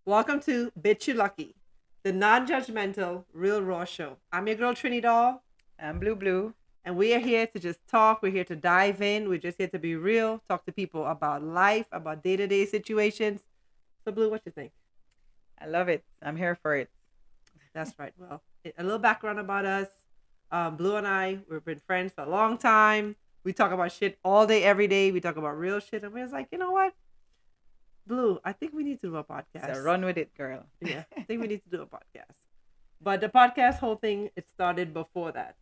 Welcome to Bitch Lucky, the non-judgmental, real raw show. I'm your girl Trini Doll, I'm Blue Blue. and we are here to just talk. We're here to dive in. We're just here to be real, talk to people about life, about day-to-day situations. So, Blue, what you think? I love it. I'm here for it. That's right. Well, a little background about us. Blue and I, we've been friends for a long time. We talk about shit all day, every day. We talk about real shit, and we're just like, you know what, Blue? I think we need to do a So podcast. run with it, girl. Yeah, I think we need to do a podcast. But the podcast whole thing, it started before that,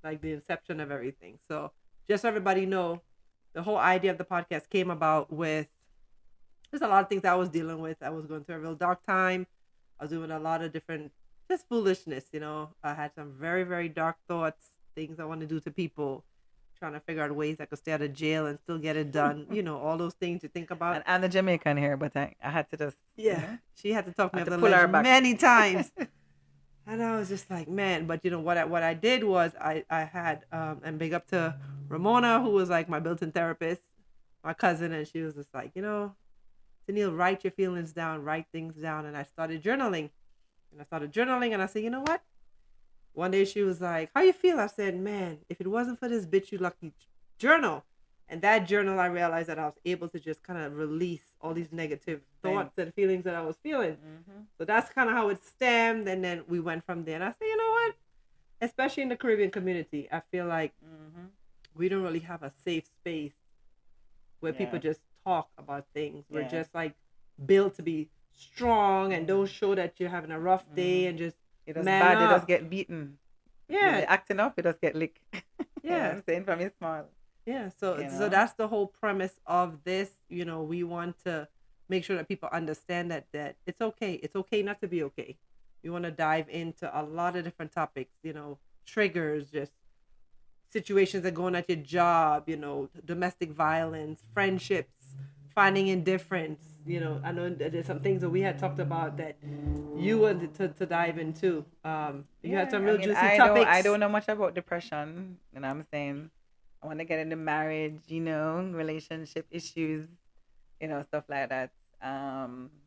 like the inception of everything. So just so everybody know, the whole idea of the podcast came about with there's a lot of things I was dealing with. I was going through a real dark time. I was doing a lot of different just foolishness, I had some very, very dark thoughts, things I want to do to people, trying to figure out ways I could stay out of jail and still get it done. All those things to think about. And I'm the Jamaican here, but I had to just, Yeah. She had to talk I me had off to the pull ledge her back. many times. And I was just like, man, but what I did was I had and big up to Ramona, who was like my built-in therapist, my cousin, and she was just like, Tennille, write your feelings down, write things down. And I started journaling. And I said, you know what? One day she was like, how you feel? I said, man, if it wasn't for this bitch you lucky journal. And that journal, I realized that I was able to just kind of release all these negative thoughts and feelings that I was feeling. Mm-hmm. So that's kind of how it stemmed. And then we went from there. And I said, you know what? Especially in the Caribbean community, I feel like Mm-hmm. we don't really have a safe space where people Yeah. just talk about things. We're Yeah. just like built to be strong and don't show that you're having a rough day and just It does man bad. It does up. get beaten. Yeah, Acting up, it does get licked. You know what yeah, I'm saying? From his small. yeah. So You so know? that's the whole premise of this. We want to make sure that people understand that it's okay. It's okay not to be okay. We want to dive into a lot of different topics. Triggers, just situations that go on at your job. Domestic violence, friendships, finding indifference. I know that there's some things that we had talked about that you wanted to dive into. You had Yeah. some I real mean, juicy I topics. don't know much about depression. You know what I'm saying? I want to get into marriage, relationship issues, stuff like that.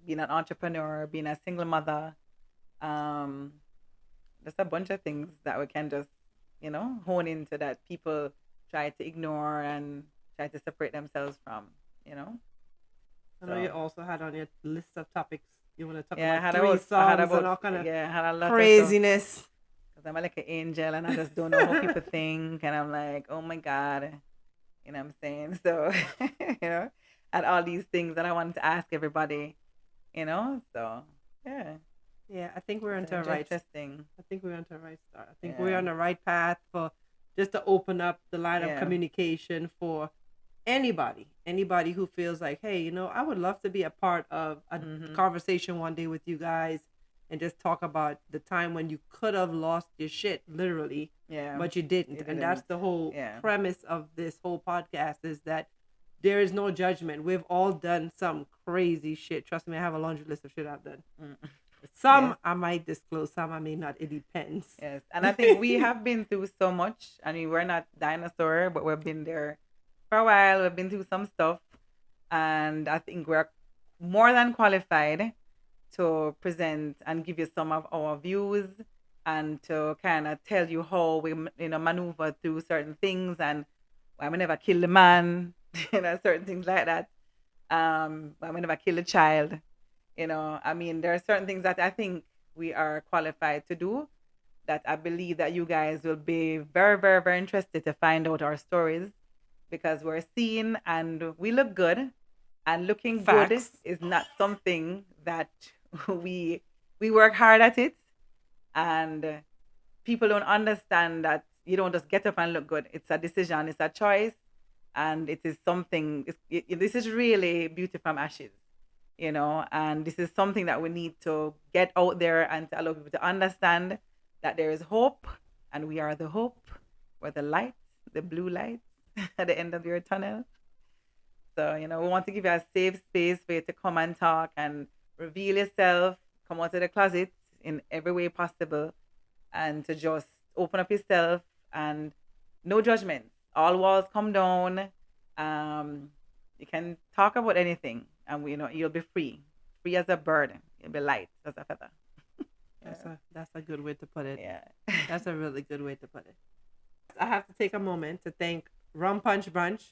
Being an entrepreneur, being a single mother, um, just a bunch of things that we can just, hone into that people try to ignore and try to separate themselves from, you know. I know you So also had on your list of topics. You want to talk yeah, about three songs and all kind of I had a lot of stuff craziness. because I'm like an angel and I just don't know how people think, and I'm like, oh my god, you know what I'm saying? So you know, and all these things that I wanted to ask everybody, So yeah, Yeah, I think we're it's onto an a right. interesting. I think we're onto a right start. I think we're Yeah, on the right path for just to open up the line of yeah. communication for anybody who feels like, hey, I would love to be a part of a Mhm. conversation one day with you guys and just talk about the time when you could have lost your shit, literally, Yeah. but you didn't. It And that's didn't. the whole Yeah. premise of this whole podcast is that there is no judgment. We've all done some crazy shit. Trust me, I have a laundry list of shit I've done. Mm. Some Yes. I might disclose, some I may not. It depends. Yes. And I think we have been through so much. I mean, we're not dinosaur, but we've been there for a while. We've been through some stuff. And I think we're more than qualified to present and give you some of our views and to kind of tell you how we, maneuver through certain things and why we never kill the man, certain things like that. Why we never kill a child. I mean, there are certain things that I think we are qualified to do that I believe that you guys will be very, very, very interested to find out our stories because we're seen and we look good. And looking good Facts. is not something that we we work hard at it, and people don't understand that you don't just get up and look good. It's a decision, it's a choice, and it is something. This is really beauty from ashes, and this is something that we need to get out there and to allow people to understand that there is hope, and we are the hope. We're the light, the blue light at the end of your tunnel. So, we want to give you a safe space for you to come and talk and reveal yourself, come out of the closet in every way possible, and to just open up yourself and no judgment. All walls come down. You can talk about anything, and you'll be free free as a bird. You'll be light as a feather. That's a good way to put it. Yeah. That's a really good way to put it. I have to take a moment to thank Rum Punch Brunch,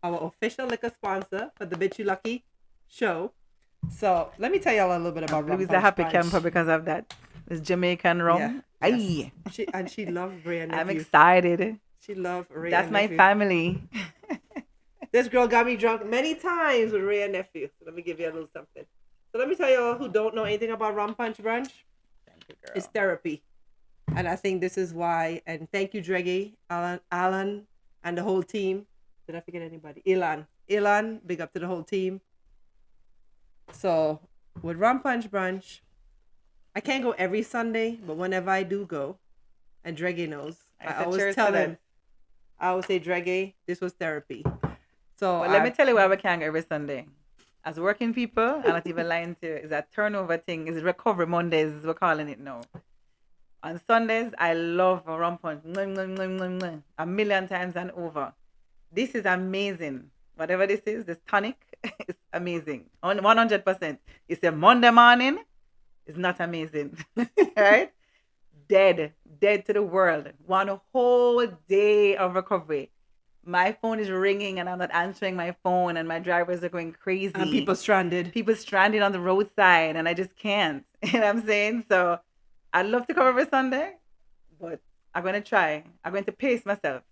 our official liquor sponsor for the Bitch You Lucky show. So let me tell y'all a little bit about Rum Louis a Punch happy Brunch. camper because of that. It's Jamaican rum. Yeah, Aye. yes. She loved Ray and I'm nephew. excited. She loved Ray That's and my nephew. family. This girl got me drunk many times with Ray and nephew. So let me give you a little something. So let me tell y'all who don't know anything about Rum Punch Brunch. Thank you, girl. It's therapy. And I think this is why. And thank you, Dreggy, Alan, and the whole team. Did I forget anybody? Ilan, big up to the whole team. So with Rum Punch Brunch, I can't go every Sunday, but whenever I do go, and Dreggy knows, I always tell him, I always say, Dreggy, this was therapy. So let me tell you why we can't go every Sunday. As working people, I'm not even lying to you, it's a turnover thing. It's recovery Mondays, we're calling it now. On Sundays, I love a rum punch. A million times and over. This is amazing. Whatever this is, this tonic is amazing. On 100%. It's a Monday morning. It's not amazing. Right? Dead to the world. One whole day of recovery. My phone is ringing and I'm not answering my phone and my drivers are going crazy. And people stranded. People stranded on the roadside and I just can't. You know what I'm saying? So I'd love to come every Sunday, but I'm going to try. I'm going to pace myself.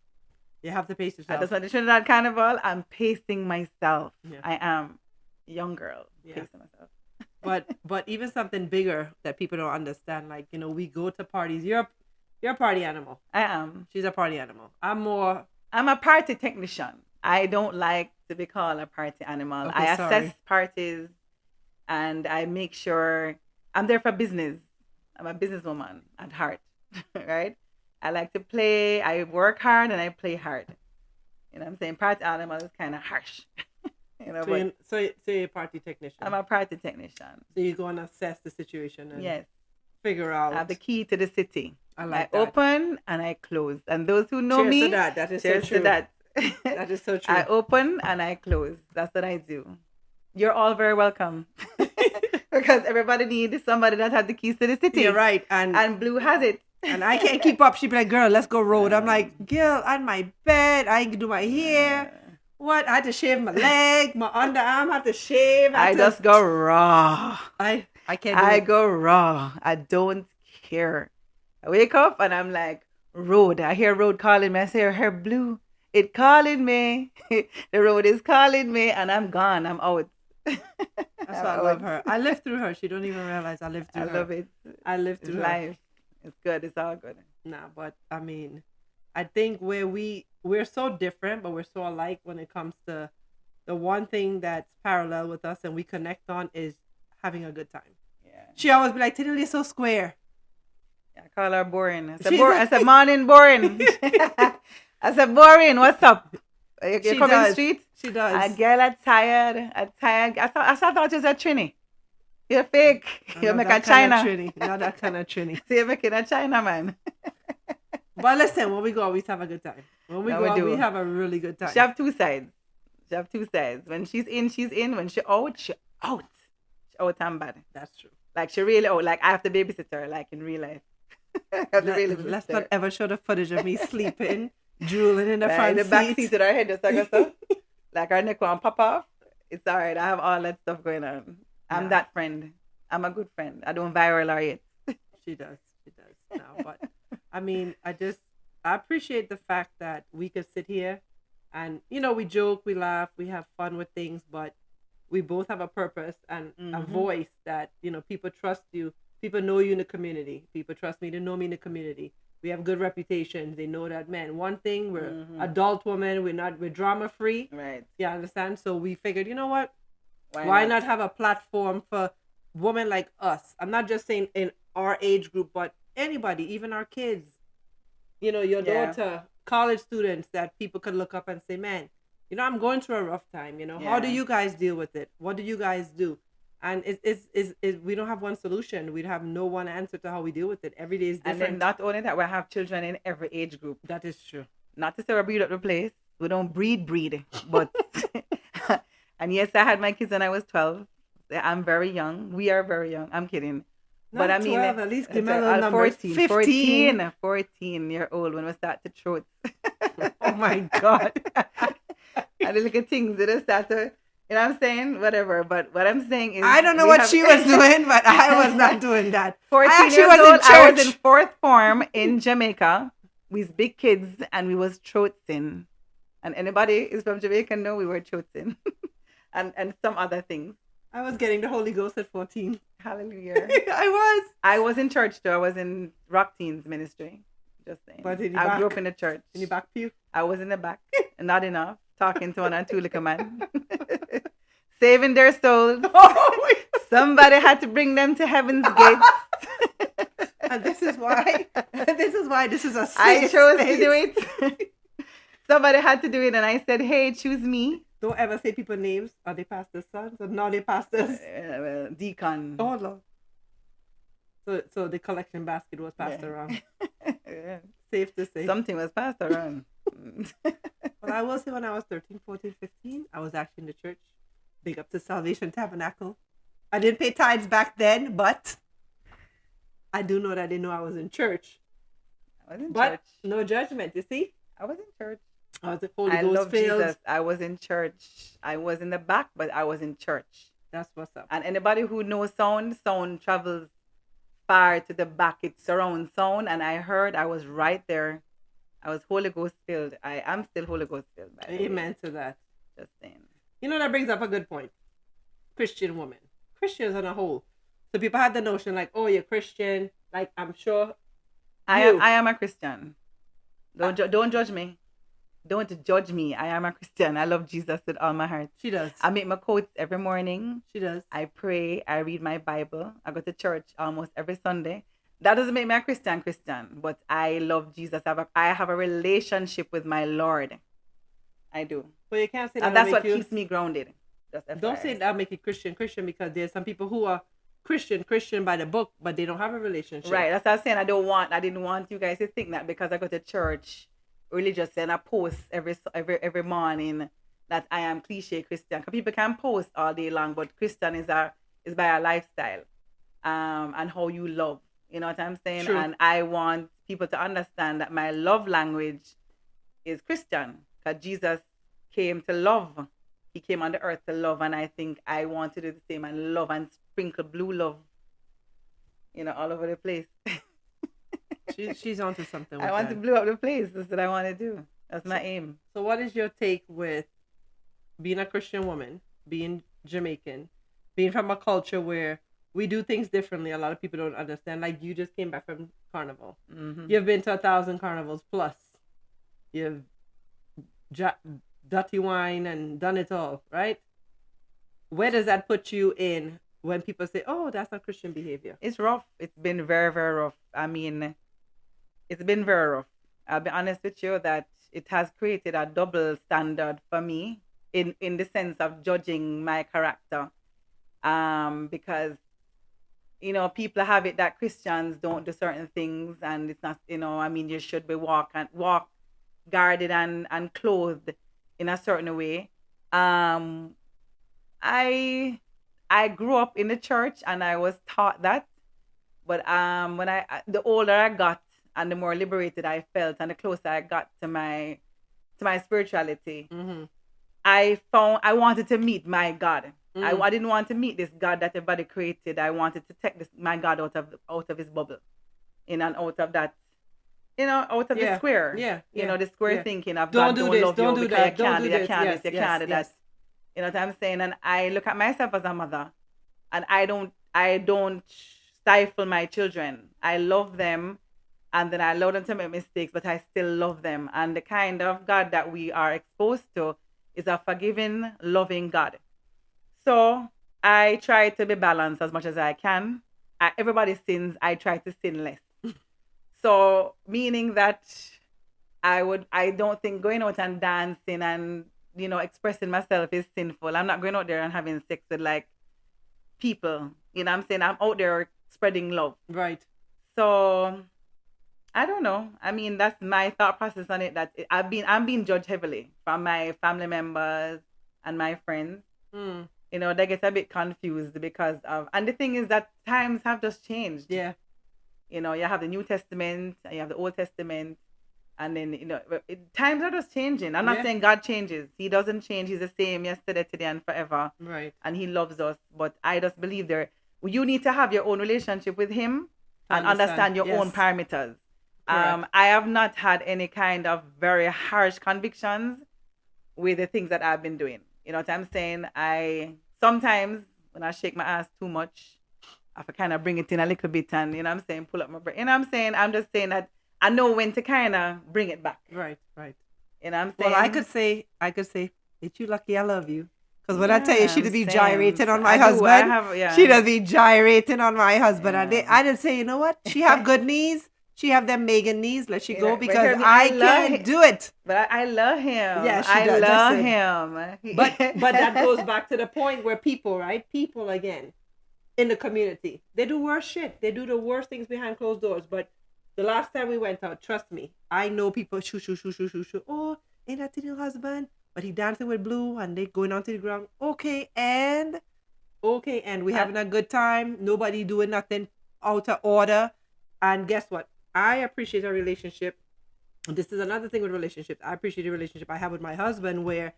You have to pace yourself. At the Sunday Trinidad Carnival, I'm pacing myself. Yeah. I am a young girl pacing myself. but even something bigger that people don't understand, like, you know, we go to parties. You're a party animal. I am. She's a party animal. I'm a party technician. I don't like to be called a party animal. Okay, I assess parties and I make sure I'm there for business. I'm a businesswoman at heart, right? I like to play. I work hard and I play hard. You know what I'm saying? Party animal is kind of harsh. You know, so you're a party technician. I'm a party technician. So you go and assess the situation and yes, figure out. I have the key to the city. I open and I close. And those who know cheers me, to that. That is cheers so true. to that. That is so true. I open and I close. That's what I do. You're all very welcome. Because everybody needs somebody that has the keys to the city. You're right. And Blue has it. And I can't keep up. She'd be like, girl, let's go road. I'm like, girl, on my bed. I can do my hair. What? I had to shave my leg. My underarm had to shave. I just go raw. I can't I go raw. I don't care. I wake up and I'm like, road. I hear road calling me. I say, her Blue, it calling me. The road is calling me. And I'm gone. I'm out. That's why I love her. I live through her. She don't even realize I live through her. I love it. I live through life. Her. It's good. It's all good. Nah, but I mean, I think where we're so different, but we're so alike when it comes to the one thing that's parallel with us and we connect on is having a good time. Yeah. She always be like, Tiddly so square. Yeah, I call her boring. I said morning boring. I said boring. What's up? You're coming the street? She does. A girl, I'm tired. I thought you was a Trini. You're fake. You're making a China. Not that kind of Trini. So you're making a China, man. But listen, when we go, we have a good time. When we go, we have a really good time. She have two sides. When she's in, she's in. When she out, she out. She out and bad. That's true. Like she really out. Like I have to babysit her, like in real life. Let's not ever show the footage of me sleeping, drooling in the front seat. The back seat with her head just like so. Like her neck won't pop off. It's all right. I have all that stuff going on. I'm that friend. I'm a good friend. I don't viral her yet. She does. No, but I mean, I appreciate the fact that we could sit here and, you know, we joke, we laugh, we have fun with things, but we both have a purpose and a voice that, you know, people trust you. People know you in the community. People trust me to know me in the community. We have good reputations. They know that, man, one thing, we're adult women. We're drama free. Right. Yeah, understand? So we figured, you know what? Why not have a platform for women like us? I'm not just saying in our age group, but anybody, even our kids, you know, your daughter, college students that people could look up and say, man, you know, I'm going through a rough time. You know, how do you guys deal with it? What do you guys do? And we don't have one solution. We have no one answer to how we deal with it. Every day is different. And then not only that, we have children in every age group. That is true. Not to say we breed up the place. We don't breed, but and yes, I had my kids when I was 12. I'm very young. We are very young. I'm kidding. But I Not mean, 12, at least give me a little numbers. 14, 15. 14, 14-year-old when we start to throat. Oh my God. And the little things that start to, you know what I'm saying? Whatever. But what I'm saying is, I don't know we what have she was doing, but I was not doing that. I 14 actually years was in old. I was in church. fourth form in Jamaica with big kids, and we was throating. And anybody is from Jamaica know we were throating, and some other things. I was getting the Holy Ghost at 14. Hallelujah. I was. I was in church though. I was in Rock Teens ministry. Just saying. But in the I grew up back. in the church. In the back pew. I was in the back. Not enough. Talking to one or two little man. Saving their souls. Oh, Somebody had to bring them to heaven's gates. and this is why. This is a safe I chose space. to do it. Somebody had to do it, and I said, "Hey, choose me." Don't ever say people's names. Are they pastors' sons or not they pastors? Deacon. Oh Lord. So the collection basket was passed around. Yeah. Safe to say. Something was passed around. But I will say when I was 13, 14, 15, I was actually in the church. Big up to Salvation Tabernacle. I didn't pay tithes back then, but I do know that I didn't know I was in church. I was in But church. no judgment, you see? I was in church. I was the Holy I Ghost love filled. Jesus. I was in church. I was in the back, but I was in church. That's what's up. And anybody who knows sound travels far to the back. It's surround sound. And I heard I was right there. I was Holy Ghost filled. I am still Holy Ghost filled. By the way. Amen to that. Just saying. You know, that brings up a good point. Christian woman. Christians on a whole. So people had the notion like, oh, you're Christian. Like, I'm sure I am a Christian. Don't judge me. Don't judge me. I am a Christian. I love Jesus with all my heart. She does. I make my quotes every morning. She does. I pray. I read my Bible. I go to church almost every Sunday. That doesn't make me a Christian, but I love Jesus. I have a relationship with my Lord. I do. But you can't say that. And that's what keeps me grounded. Don't say that make you Christian, because there's some people who are Christian by the book, but they don't have a relationship. Right. That's what I'm saying. I didn't want you guys to think that because I go to church religious and I post every morning that I am cliche Christian. Because people can post all day long, but Christian is by a lifestyle, and how you love. You know what I'm saying? True. And I want people to understand that my love language is Christian, because Jesus came to love. He came on the earth to love, and I think I want to do the same and love and sprinkle blue love, all over the place. She's onto something. I want to blow up the place. That's what I want to do. That's my aim. So what is your take with being a Christian woman, being Jamaican, being from a culture where we do things differently? A lot of people don't understand. Like, you just came back from carnival. Mm-hmm. You've been to 1,000 carnivals plus. You've dirty wine and done it all, right? Where does that put you in when people say, oh, that's not Christian behavior? It's rough. It's been very, very rough. I mean, it's been very rough. I'll be honest with you that it has created a double standard for me in the sense of judging my character. Because, people have it that Christians don't do certain things, and it's not, you should be walk guarded and clothed in a certain way. I grew up in the church and I was taught that, but when the older I got and the more liberated I felt and the closer I got to my spirituality, mm-hmm. I found I wanted to meet my God. I didn't want to meet this God that everybody created. I wanted to take my God out of his bubble, and out of that, out of the square. Yeah. The square thinking of don't God do don't this, love don't you do because that, you don't can't do this, you this. can't Yes, this, you yes, can't do yes. that. You know what I'm saying? And I look at myself as a mother, and I don't stifle my children. I love them, and then I allow them to make mistakes, but I still love them. And the kind of God that we are exposed to is a forgiving, loving God. So I try to be balanced as much as I can. Everybody sins. I try to sin less. So meaning that I don't think going out and dancing and expressing myself is sinful. I'm not going out there and having sex with like people. You know what I'm saying? I'm out there spreading love. Right. So I don't know. I mean, that's my thought process on it. I'm being judged heavily from my family members and my friends. They get a bit confused because of, and the thing is that times have just changed. Yeah. You have the New Testament and you have the Old Testament, and then times are just changing. I'm not Yeah. saying God changes; He doesn't change. He's the same yesterday, today, and forever, Right. and He loves us. But I just believe you need to have your own relationship with Him To and understand. understand your own Yes. parameters. Correct. I have not had any kind of very harsh convictions with the things that I've been doing. You know what I'm saying? I sometimes when I shake my ass too much, I have to kind of bring it in a little bit and what I'm saying, pull up my breath. I'm saying? I'm just saying that I know when to kind of bring it back. Right. Right. What I'm Well, saying? I could say, "Ain't you lucky? I love you." Because when I tell you, Yeah, she'd I'm be saying. gyrating on my I do. I husband. have, She'd yeah. be gyrating on my husband. Yeah. I did say, you know what? She have good knees. She have them Megan knees. Let she go But because hear me, I I love can't him. do it. But I love him. Yeah, she I does. love Listen, him. but that goes back to the point where people, right? People again in the community, they do worse shit. They do the worst things behind closed doors. But the last time we went out, trust me, I know people shoo shoo shoo shoo shoo shoo. Oh, ain't that your husband? But he dancing with blue and they going onto the ground. Okay, and we having a good time. Nobody doing nothing out of order. And guess what? I appreciate a relationship. This is another thing with relationships. I appreciate the relationship I have with my husband where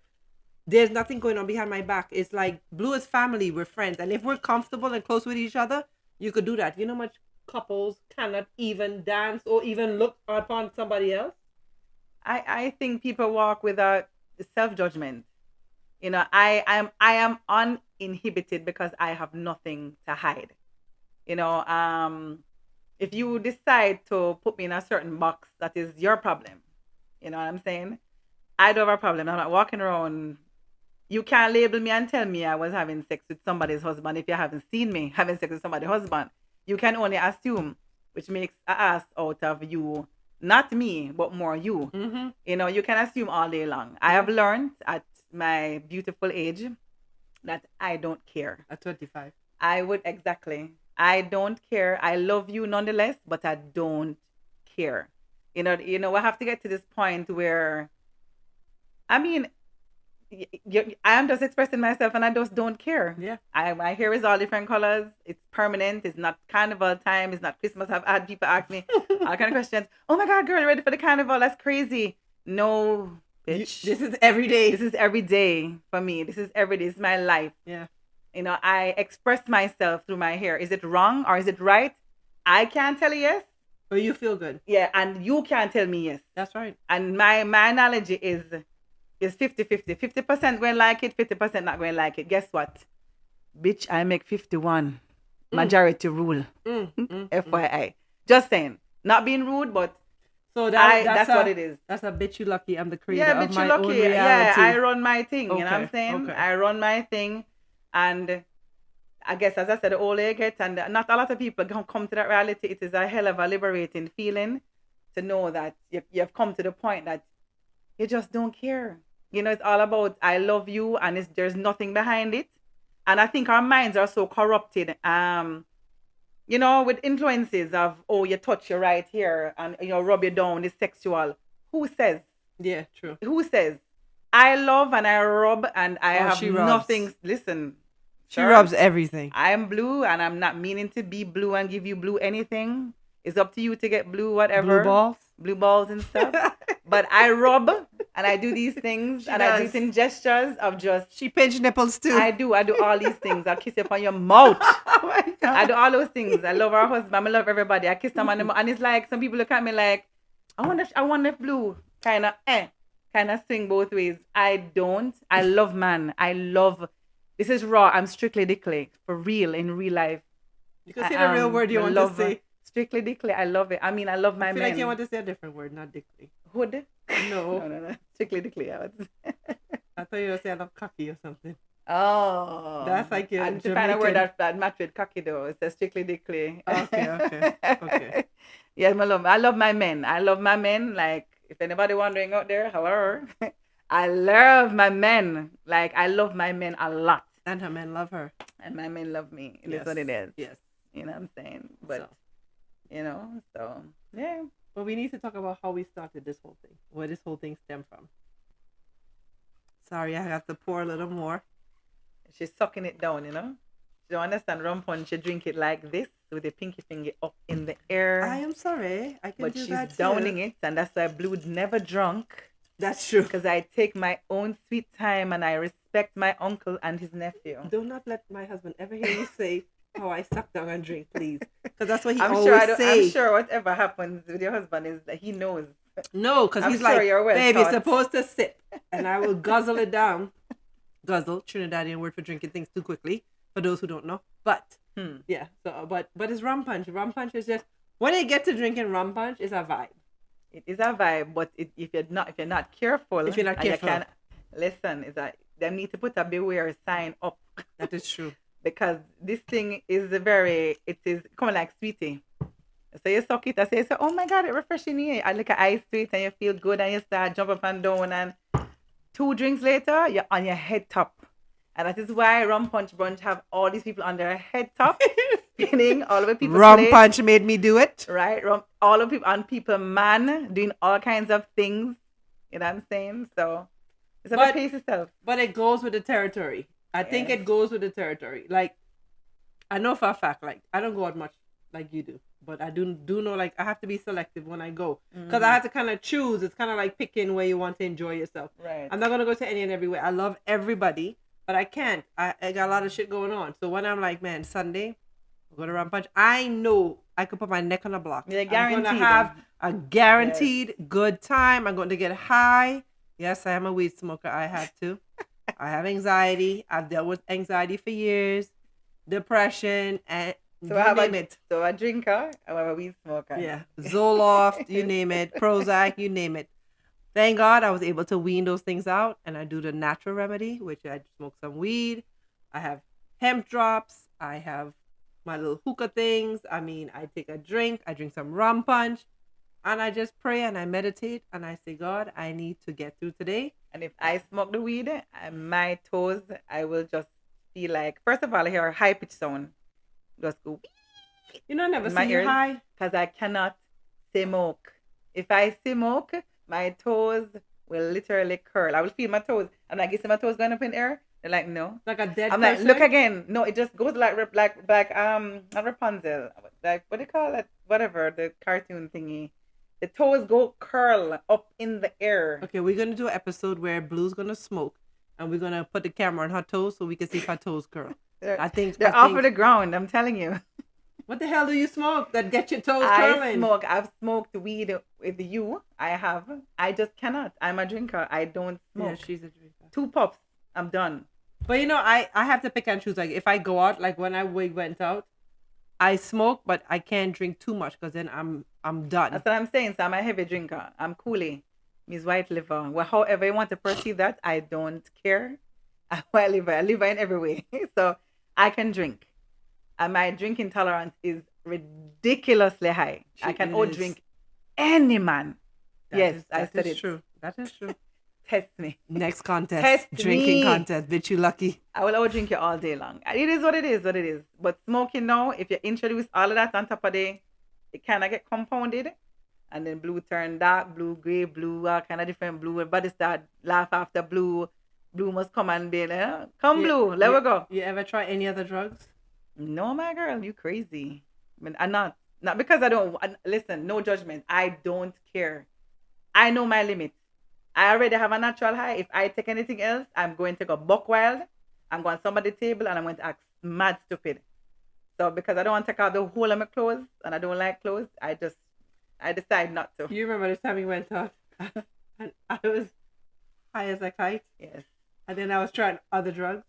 there's nothing going on behind my back. It's like Blue is family. We're friends. And if we're comfortable and close with each other, you could do that. You know how much couples cannot even dance or even look upon somebody else? I think people walk without self judgment. I am uninhibited because I have nothing to hide. You know, if you decide to put me in a certain box, that is your problem. You know what I'm saying? I don't have a problem. I'm not walking around. You can't label me and tell me I was having sex with somebody's husband if you haven't seen me having sex with somebody's husband. You can only assume, which makes a ass out of you. Not me, but more you. Mm-hmm. You can assume all day long. I have learned at my beautiful age that I don't care. At 25. I would exactly. I don't care. I love you nonetheless, but I don't care. I have to get to this point where I mean, I am just expressing myself and I just don't care. Yeah. My hair is all different colors. It's permanent. It's not carnival time. It's not Christmas. I've had people ask me all kind of questions. Oh my God, girl, you ready for the carnival? That's crazy. No, bitch. This is every day. This is every day for me. This is every day. It's my life. Yeah. I express myself through my hair. Is it wrong or is it right? I can't tell you yes. But you feel good. Yeah, and you can't tell me yes. That's right. And my analogy is 50-50. 50% going to like it, 50% not going to like it. Guess what? Bitch, I make 51. Majority rule. FYI. Just saying. Not being rude, but so that's what it is. That's a bitch you lucky. I'm the creator Yeah, of bitch, my you lucky. own reality. Yeah, I run my thing. Okay, You know what I'm saying? okay. I run my thing. And I guess, as I said, the older you get, and not a lot of people come to that reality. It is a hell of a liberating feeling to know that you've come to the point that you just don't care. It's all about I love you, and there's nothing behind it. And I think our minds are so corrupted. With influences of, oh, you touch your right here and rub you down, it's sexual. Who says? Yeah, true. Who says? I love and I rub and I have nothing. Listen, she rubs everything. I am blue and I'm not meaning to be blue and give you blue anything. It's up to you to get blue, whatever. Blue balls and stuff. But I rub and I do these things and I do these gestures of just. She pinch nipples too. I do all these things. I kiss you upon your mouth. Oh my God. I do all those things. I love our husband. I love everybody. I kiss them on the mouth. And it's like some people look at me like, I wonder if blue kind of swing both ways. I don't. I love man. This is raw. I'm strictly dickly for real in real life. You can say the real word you want to say. Strictly dickly. I love it. I mean, I love my I feel men. like you want to say a different word, not dickly. Hood? No. No. Strictly dickly. I thought you were saying I love cocky or something. Oh. That's like your and to find a word that match with cocky though. It's a strictly dickly. Okay. Yes, I love my men. I love my men. Like, if anybody wondering out there, however, I love my men. Like, I love my men a lot. And her men love her. And my men love me. That's what it is. Yes. You know what I'm saying? But, so, yeah. But we need to talk about how we started this whole thing. Where this whole thing stemmed from. Sorry, I have to pour a little more. She's sucking it down, you know. She don't understand rum punch. You drink it like this with your pinky finger up in the I air, am sorry. I can but do she's that too. downing it, and that's why Blue never drunk. That's true. Because I take my own sweet time and I respect my uncle and his nephew. Do not let my husband ever hear you say how I suck down and drink, please. Because that's what he I'm sure always I don't. I'm say. sure whatever happens with your husband is that he knows. No, because I'm he's sure like, you're well babe, you're taught. supposed to sip. And I will guzzle it down. Guzzle, Trinidadian word for drinking things too quickly, for those who don't know. But, yeah. So, but it's rum punch. Rum punch is just, when you get to drinking rum punch, it's a vibe. It is a vibe, but if you're not careful, If you're not and you careful. can listen, is that they need to put a beware sign up. That is true. Because this thing is it is kind of like sweetie. So you suck it and say, oh my God, it refreshing you. I look at ice to it and you feel good and you start jump up and down, and 2 drinks later, you're on your head top. And that is why Rum Punch Brunch have all these people on their head top, spinning all over people's Rum plates, punch made me do it. right? All of people on people, man, doing all kinds of things. You know what I'm saying? So it's about pace yourself. But it goes with the territory. I think it goes with the territory. Like, I know for a fact, like, I don't go out much like you do. But I do know, like, I have to be selective when I go. Because I have to kind of choose. It's kind of like picking where you want to enjoy yourself. Right. I'm not going to go to any and everywhere. I love everybody. But I can't. I got a lot of shit going on. So when I'm like, man, Sunday, I'm going to Rum Punch. I know I could put my neck on a block. You're I'm going to have a guaranteed good time. I'm going to get high. Yes, I am a weed smoker. I have to. I have anxiety. I've dealt with anxiety for years. Depression. And so you name it. So a drinker, or a weed smoker. Yeah. Zoloft, you name it. Prozac, you name it. Thank God I was able to wean those things out, and I do the natural remedy, which I smoke some weed. I have hemp drops. I have my little hookah things. I mean, I take a drink. I drink some rum punch, and I just pray and I meditate and I say, God, I need to get through today. And if I smoke the weed, my toes, I will just feel like, first of all, I hear a high pitch sound. Just go. You know, I never see you high. Because I cannot smoke. If I smoke, my toes will literally curl. I will feel my toes. I'm like, you see my toes going up in the air? They're like, no. Like a dead I'm person? like, look again. No, it just goes like not Rapunzel. Like, what do you call it? Whatever, the cartoon thingy. The toes go curl up in the air. Okay, we're going to do an episode where Blue's going to smoke, and we're going to put the camera on her toes so we can see if her toes curl. They're off of the ground, I'm telling you. What the hell do you smoke that get your toes curling? I've smoked weed with you. I have. I just cannot. I'm a drinker. I don't smoke. Yeah, she's a drinker. 2 puffs, I'm done. But you know, I have to pick and choose. Like, if I go out, like when we went out, I smoke, but I can't drink too much because then I'm done. That's what I'm saying. So I'm a heavy drinker. I'm coolie. Miss White Liver. Well, however you want to perceive that, I don't care. I'm a liver. I live in every way. So I can drink. And my drinking tolerance is ridiculously high. I can outdrink any man. Yes, I said it. True. That is true. Test me. Next contest. Test drinking me. contest. Bitch, you lucky. I will outdrink you all day long. It is what it is, But smoking now, if you introduce all of that on top of it kind of get compounded. And then blue turn dark, blue, gray, blue, all kind of different blue. Everybody start laugh after blue. Blue must come and be like, come blue, let we go. You ever try any other drugs? No, my girl, you crazy. I mean, I'm not because I don't listen. No judgment. I don't care. I know my limit. I already have a natural high. If I take anything else, I'm going to go buck wild. I'm going to somebody's table and I'm going to act mad stupid. So because I don't want to take out the whole of my clothes and I don't like clothes, I decide not to. You remember this time we went out and I was high as a kite? Yes. And then I was trying other drugs.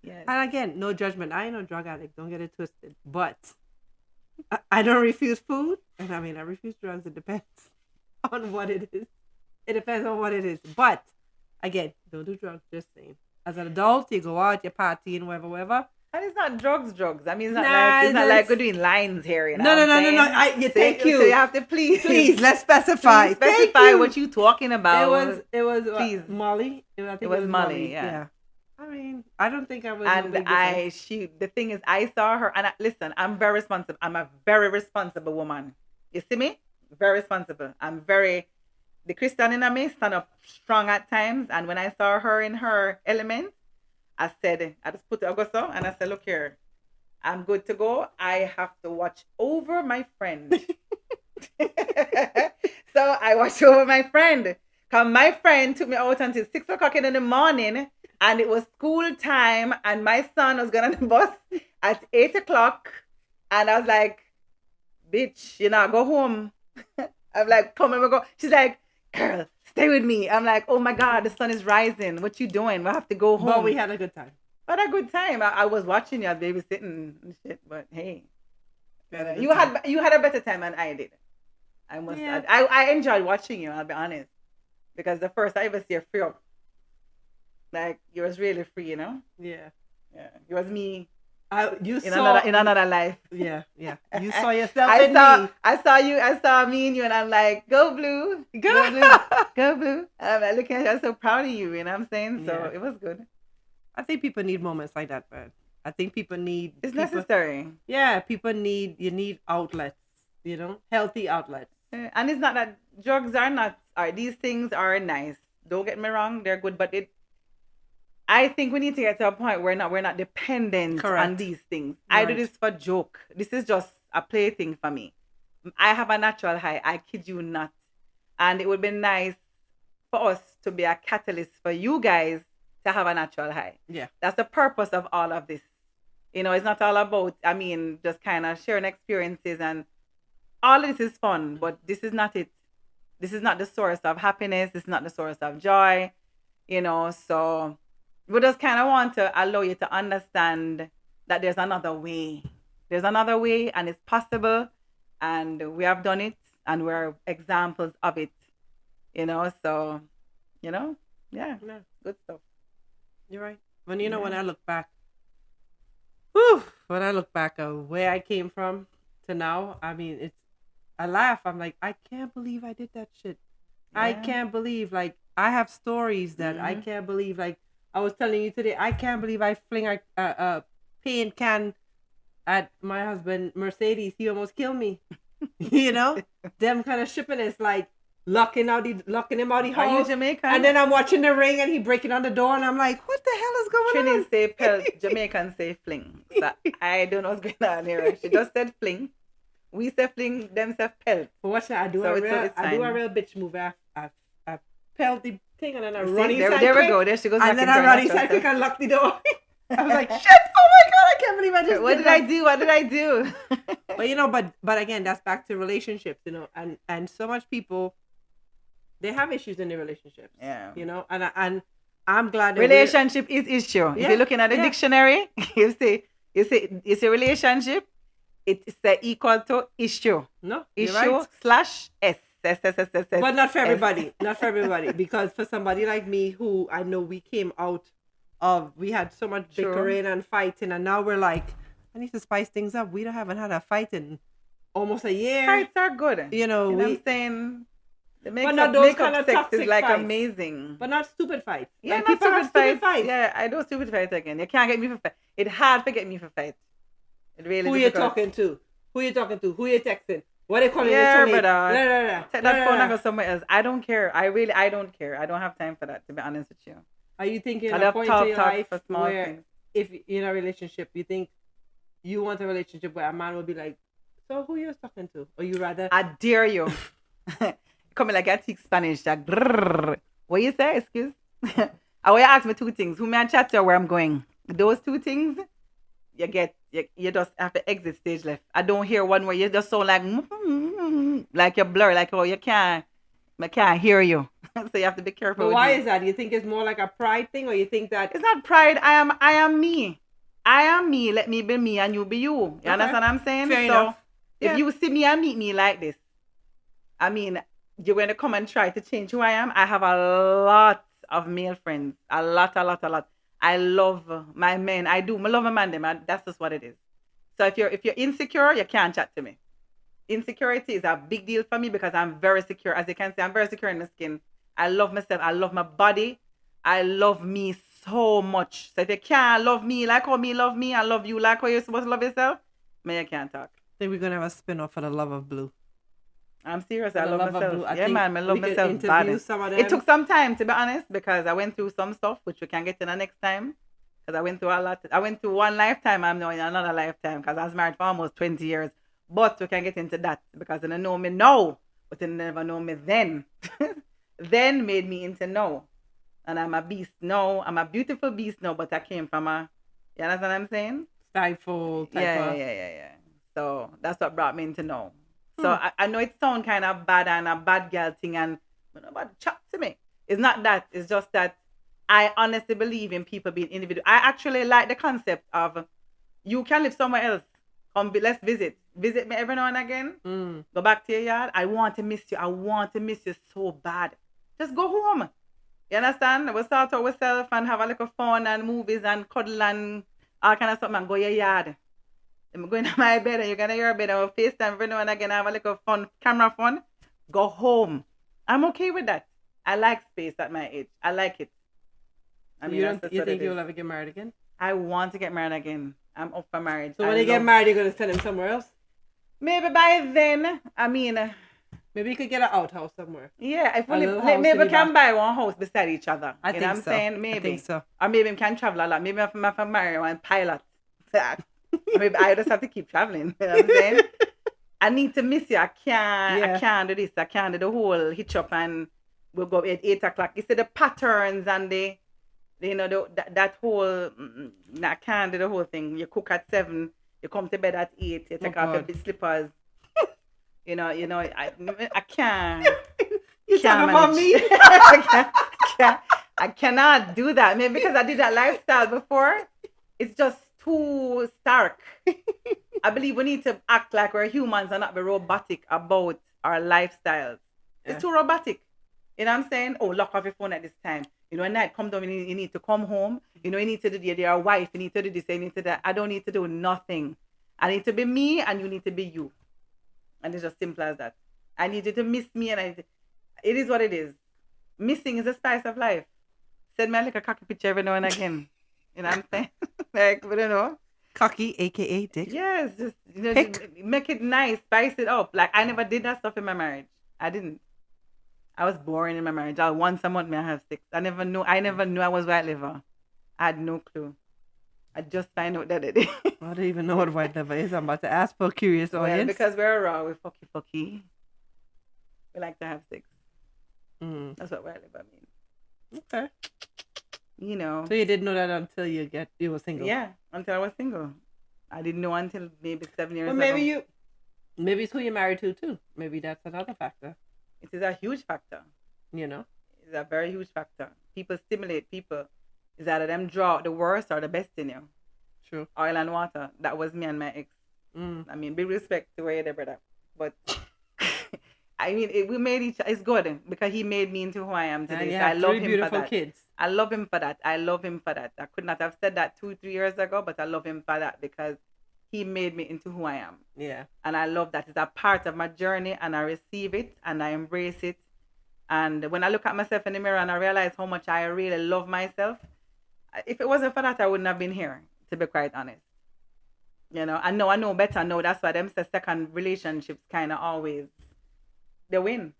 Yes. And again, no judgment. I ain't no drug addict. Don't get it twisted. But I don't refuse food. And I mean, I refuse drugs. It depends on what it is. It depends on what it is. But again, don't do drugs. Just saying. As an adult, you go out, you party and whatever. And it's not drugs. I mean, it's not like we're doing lines here. You know No. Thank you. So you have to please. Let's specify. Specify what you're talking about. It was please. Molly. It was Molly. Yeah. I mean, I don't think I was. And the thing is, I saw her, and listen, I'm very responsible. I'm a very responsible woman. You see me? Very responsible. The Christian in me stand up strong at times. And when I saw her in her element, I just put it, I go so, and I said, look here, I'm good to go. I have to watch over my friend. So I watched over my friend. Cause my friend took me out until 6 o'clock in the morning, and it was school time, and my son was going on the bus at 8 o'clock, and I was like, "Bitch, you know, go home." I'm like, "Come and we go." She's like, "Girl, stay with me." I'm like, "Oh my God, the sun is rising. What you doing? We have to go home." But we had a good time. But a good time. I was watching you, babysitting and shit. But hey, you time. had a better time than I did. I must. Yeah. I enjoyed watching you. I'll be honest, because the first I ever see you free up, like you was really free, you know. Yeah. Yeah, it was me You in saw another life. Yeah, yeah. You saw yourself I in saw me. I saw me and you, and I'm like, go blue, go blue, go blue. And I'm like, looking at you, I'm so proud of you. You know what I'm saying? So Yeah. it was good. I think people need moments like that, man. I think people need. It's people, necessary. Yeah, people need. You need outlets. You know, healthy outlets. And it's not that drugs are not. Are these things are nice? Don't get me wrong, they're good, but it. I think we need to get to a point where we're not dependent on Correct. these things. I do Right. this for joke. This is just a plaything for me. I have a natural high. I kid you not. And it would be nice for us to be a catalyst for you guys to have a natural high. Yeah. That's the purpose of all of this. You know, it's not all about, I mean, just kind of sharing experiences, and all of this is fun, but this is not it. This is not the source of happiness. This is not the source of joy, you know. So we just kind of want to allow you to understand that there's another way. There's another way, and it's possible, and we have done it, and we're examples of it, you know. So, you know, yeah, Yeah, good stuff. you're right. When you know, when Yeah. I look back, whew, when I look back of where I came from to now, I mean, it's. I laugh. I'm like, I can't believe I did that shit. I Yeah. can't believe, like, I have stories that I Mhm. can't believe. Like, I was telling you today, I can't believe I fling a paint can at my husband Mercedes. He almost killed me. You know, them kind of shipping is like locking him out the Are you house. Jamaican? And then I'm watching the ring and he breaking on the door and I'm like, what the hell is going Trini on? say pelt, Jamaican say fling. So I don't know what's going on here. She just said fling. We say fling, them say pelt. But watch that. So it's I do a fine. real bitch move. I pelt the thing and then I You run see, inside there we quick. go. There she goes And back then into I her run natural inside quick self. and lock the door. I was like, shit, oh my God, I can't believe I just What did I do? What did I do? But you know, but again, that's back to relationships, you know, and so much people, they have issues in their relationships. Yeah. You know, and I'm glad that Relationship is issue. If Yeah, you're looking at the yeah. dictionary, you see relationship, it's equal to issue. No, you're Issue right. slash S. S, S, S, S, S, But not for S. everybody. Not for everybody. Because for somebody like me who I know we came out of, we had so much True. bickering and fighting, and now we're like, I need to spice things up. We haven't had a fight in almost a year. Fights are good. You know, what I'm saying? The But not those kind of sex toxic is like fights. amazing. But not stupid fights. Yeah, Like, not people have stupid fights. Yeah, I do stupid fights again. You can't get me for fight. It's hard to get me for fight. It really Who you talking to? Who you talking to? Who you texting? What they calling Yeah, this brother. Take that phone and go somewhere else. I don't care. I don't care. I don't have time for that, to be honest with you. Are you thinking I a love point talk in your talk life for small where things. if in a relationship you think you want a relationship where a man will be like, so who you talking to? Or you rather I dare you. Come like I speak Spanish. Like, grrr. What you say? Excuse? I want you ask me two things. Who may I chat to or where I'm going? Those two things, you just have to exit stage left. I don't hear one where you just sound like you're blur, like, oh, I can't hear you. So you have to be careful. But why is that? Do you think it's more like a pride thing, or you think that It's not pride. I am me. I am me. Let me be me and you be you. You Okay. understand what I'm saying? Fair enough. If Yeah. you see me and meet me like this, I mean, you're going to come and try to change who I am. I have a lot of male friends. A lot. I love my men. I do. I love my man. Them. That's just what it is. So if you're insecure, you can't chat to me. Insecurity is a big deal for me because I'm very secure. As you can see, I'm very secure in my skin. I love myself. I love my body. I love me so much. So if you can't love me like how me love me, I love you like how you're supposed to love yourself, man, you can't talk. I think we're gonna have a spin-off for the love of blue. I'm serious. For I the love love of myself. blue. I Yeah, think man, I love we could myself interview bad. some of them. It took some time, to be honest, because I went through some stuff, which we can get in the next time. because I went through a lot. I went through one lifetime. I'm now in another lifetime because I was married for almost 20 years. But we can get into that because they don't know me now, but they never know me then. Then made me into now. And I'm a beast now. I'm a beautiful beast now, but I came from a, you understand what I'm saying? Stifle type Yeah, of. yeah, yeah, yeah. So that's what brought me into now. So Hmm. I know it sounds kind of bad and a bad girl thing and nobody chat to me. It's not that. It's just that I honestly believe in people being individual. I actually like the concept of you can live somewhere else. Come, let's visit. Visit me every now and again. Mm. Go back to your yard. I want to miss you. I want to miss you so bad. Just go home. You understand? We'll start out ourselves and have a little fun and movies and cuddle and all kind of stuff and go your yard. I'm going to my bed and you're going to your bed and we'll FaceTime every now and again, have a little fun, camera fun. Go home. I'm okay with that. I like space at my age. I like it. I So mean, you that's don't just you what it think is. you'll ever get married again? I want to get married again. I'm up for marriage. So I when you get love. married, you're gonna send him somewhere else. Maybe by then, I mean, Maybe you could get an outhouse somewhere. yeah, if A we little house maybe in we the can back. buy one house beside each other. I You know think what I'm so. saying? Maybe. I think so. Or maybe we can travel a lot. Maybe if I'm married one pilot. Or maybe I just have to keep traveling. You know what I'm saying? I need to miss you. I Yeah. can't do this. I can't do the whole hitch up and we'll go at 8 o'clock. You see the patterns and the you know that whole I can't do the whole thing. You cook at 7, you come to bed at 8, you Oh take off your God. slippers. I can't You can't talking about manage. me? I cannot do that. Maybe because I did that lifestyle before. It's just too stark. I believe we need to act like we're humans and not be robotic about our lifestyles. Yeah. It's too robotic. You know what I'm saying? Oh, lock off your phone at this time. You know, at night, come down, you need to come home. You know, you need to do your wife, you need to do this, you need to do that. I don't need to do nothing. I need to be me and you need to be you. And it's just simple as that. I need you to miss me and it is what it is. Missing is a spice of life. Send me like a cocky picture every now and again. You know what I'm saying? Like, we don't know. Cocky, aka dick. Yes, just Pick. make it nice, spice it up. Like I never did that stuff in my marriage. I didn't. I was boring in my marriage. Once a month may I have sex. I never knew I was white liver. I had no clue. I just find out that it is. I don't even know what white liver is. I'm about to ask for a curious Well, audience. because we're raw, we fucky. We like to have sex. Mm. That's what white liver means. Okay. You know. So you didn't know that until you were single. Yeah, until I was single. I didn't know until maybe 7 years Well, ago. maybe it's who you're married to too. Maybe that's another factor. It is a huge factor. You know. It's a very huge factor. People stimulate people. Is either them draw out the worst or the best in you. True. Oil and water. That was me and my ex. Mm. I mean, big respect to where you're there, brother. But I mean, we made it's good because he made me into who I am today. So I love him beautiful for that. kids. I love him for that. I love him for that. I could not have said that 2-3 years ago, but I love him for that because he made me into who I am. Yeah. And I love that. It's a part of my journey and I receive it and I embrace it. And when I look at myself in the mirror and I realize how much I really love myself, if it wasn't for that, I wouldn't have been here, to be quite honest. You know, I know better now. That's why them say second relationships kind of always, they win.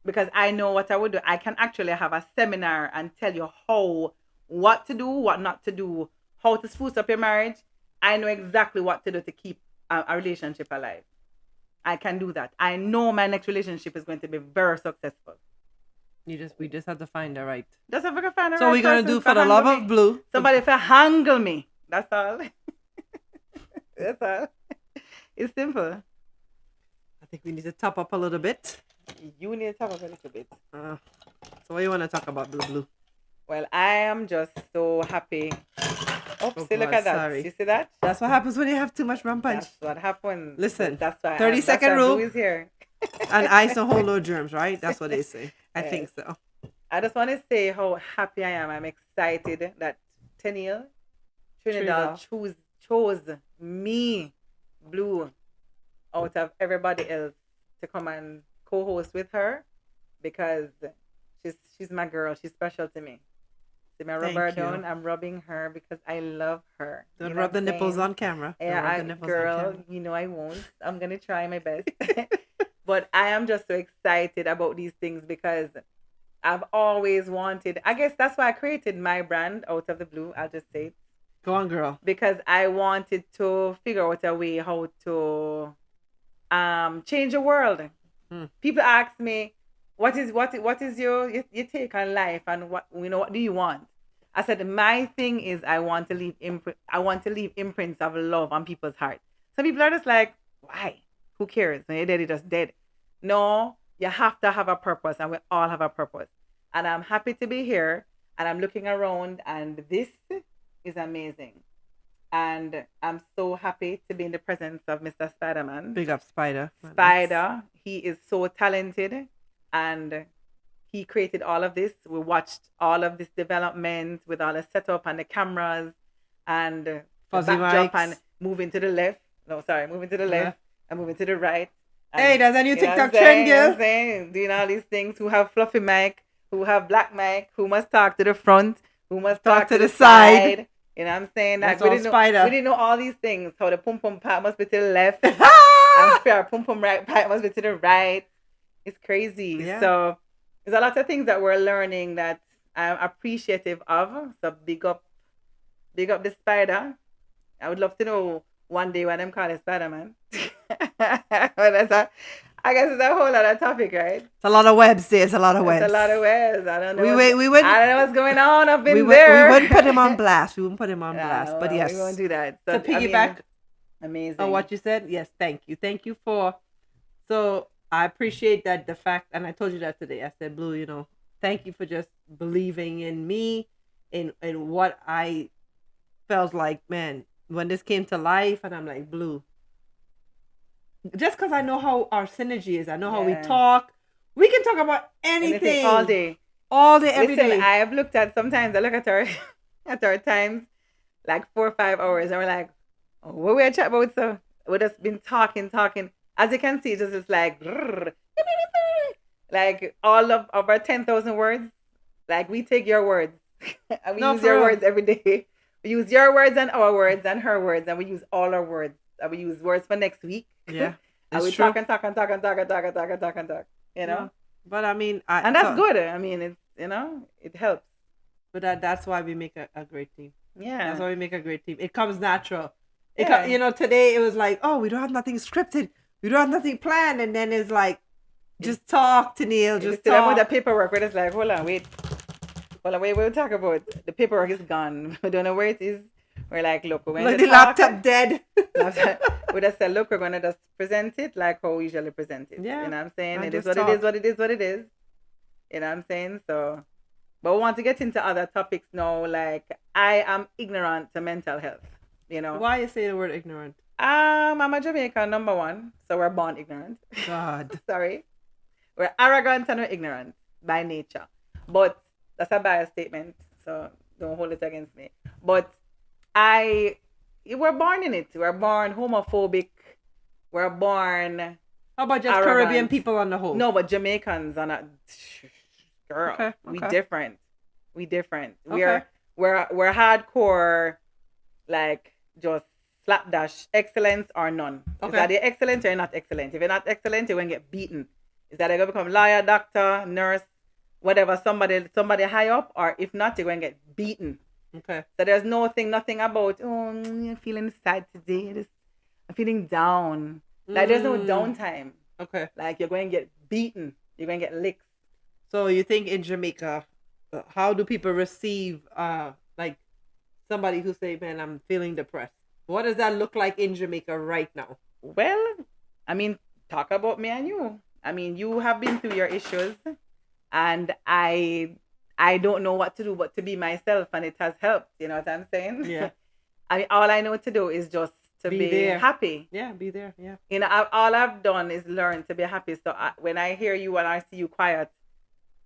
Because I know what I would do. I can actually have a seminar and tell you what to do, what not to do, how to spruce up your marriage. I know exactly what to do to keep a relationship alive. I can do that. I know my next relationship is going to be very successful. We just have to find the right. Just have to find the So right we're gonna person do for the love of blue. Somebody for handle me. That's all. That's all. It's simple. I think we need to top up a little bit. You need to talk about a little bit. So what you want to talk about, blue? Well, I am just so happy. Oh, see, look God, at that. sorry. You see that? That's what happens when you have too much rum punch. That's what happens. Listen, That's why 30-second rule. Blue is here. And ice don't hold no germs, right? That's what they say. I think so. I just want to say how happy I am. I'm excited that Trinidad chose me, Blue, out of everybody else to come and co-host with her because she's my girl. She's special to me. See me rub her down. I'm rubbing her because I love her. Don't rub the nipples on camera. Yeah, girl, you know I won't. I'm gonna try my best. But I am just so excited about these things because I've always wanted. I guess that's why I created my brand out of the blue. I'll just say it. Go on, girl. because I wanted to figure out a way how to change the world. Hmm. People ask me, what is your take on life, and what do you want? I said my thing is I want to leave imprints of love on people's hearts. Some people are just like, why? Who cares? When you're dead, you're just dead. No, you have to have a purpose, and we all have a purpose. And I'm happy to be here, and I'm looking around, and this is amazing. And I'm so happy to be in the presence of Mr. Spider-Man. Big up, Spider. Spider, he is so talented, and he created all of this. We watched all of this development with all the setup and the cameras and the Fuzzy backdrop mics. and moving to the left. No, sorry, moving to the Yeah. left and moving to the right. And, Hey, there's a new you know what TikTok I'm saying? trend, You know what girl. I'm saying? Doing all these things. Who have fluffy mic, who have black mic, who must talk to the front, who must talk to the side. You know what I'm saying? That's Like, all Spider. we didn't know all these things. How the pum pum part must be to the left, and our pum pum right part must be to the right. It's crazy. Yeah. So there's a lot of things that we're learning that I'm appreciative of. So big up the spider. I would love to know one day why them call it Spider-Man. But I guess it's a whole other topic, right? It's a lot of webs. There's a lot of webs. It's a lot of ways. I don't know. We wouldn't. I don't know what's going on up in We there. wouldn't put him on blast. We wouldn't put him on blast. Nah, But well, yes, we won't do that. So, to piggyback amazing. on what you said, yes, thank you. Thank you for. So I appreciate that the fact, and I told you that today. I said, Blue, thank you for just believing in me, in what I felt like, man, when this came to life, and I'm like, Blue. Just because I know how our synergy is, I know how we talk. We can talk about anything all day. All day, every day. Listen, I have looked at, sometimes I look at our at our times, like 4 or 5 hours, and we're like, oh, what we chat about? So we just been talking. As you can see, it's just like like all of our 10,000 words. Like, we take your words and we use your words every day. We use your words and our words and her words, and we use all our words. And we use words for next week. Yeah. And we talk. You know? Yeah. But I mean, and that's good. I mean, it's, it helps. But that's why we make a great team. Yeah. That's why we make a great team. It comes natural. Yeah. Today it was like, oh, we don't have nothing scripted. We don't have nothing planned. And then it's like, just talk to Neil. Just talk. With the paperwork, we're just like, hold on, wait, we'll talk about. The paperwork is gone. We don't know where it is. We're like, look, we're going to the laptop dead. We just said, look, we're going to just present it like how we usually present it. Yeah. You know what I'm saying? And It is just what talk. it is, what it is, what it is. You know what I'm saying? So, but we want to get into other topics now. Like, I am ignorant to mental health. Why you say the word ignorant? I'm a Jamaican, number one. So we're born ignorant. God. Sorry. We're arrogant and we're ignorant by nature. But that's a biased statement, so don't hold it against me. But we're born in it. We're born homophobic. We're born. How about just arrogant. Caribbean people on the whole? No, but Jamaicans are not. Girl, Okay. we different. Okay. We're hardcore, like, just slapdash, excellence or none. Okay. Is that you're excellent or you're not excellent? If you're not excellent, you're gonna get beaten. Is that you're gonna become lawyer, doctor, nurse, whatever, somebody high up, or if not, you're gonna get beaten. Okay. So there's nothing about, oh, I'm feeling sad today. I'm feeling down. Like, there's no downtime. Okay. Like, you're going to get beaten. You're going to get licked. So you think in Jamaica, how do people receive like somebody who say, man, I'm feeling depressed? What does that look like in Jamaica right now? Well, I mean, talk about me and you. I mean, you have been through your issues, and I don't know what to do but to be myself, and it has helped. You know what I'm saying? Yeah. I mean, all I know to do is just to be there. happy. Yeah, be there. Yeah. All I've done is learn to be happy. So when I hear you and I see you quiet,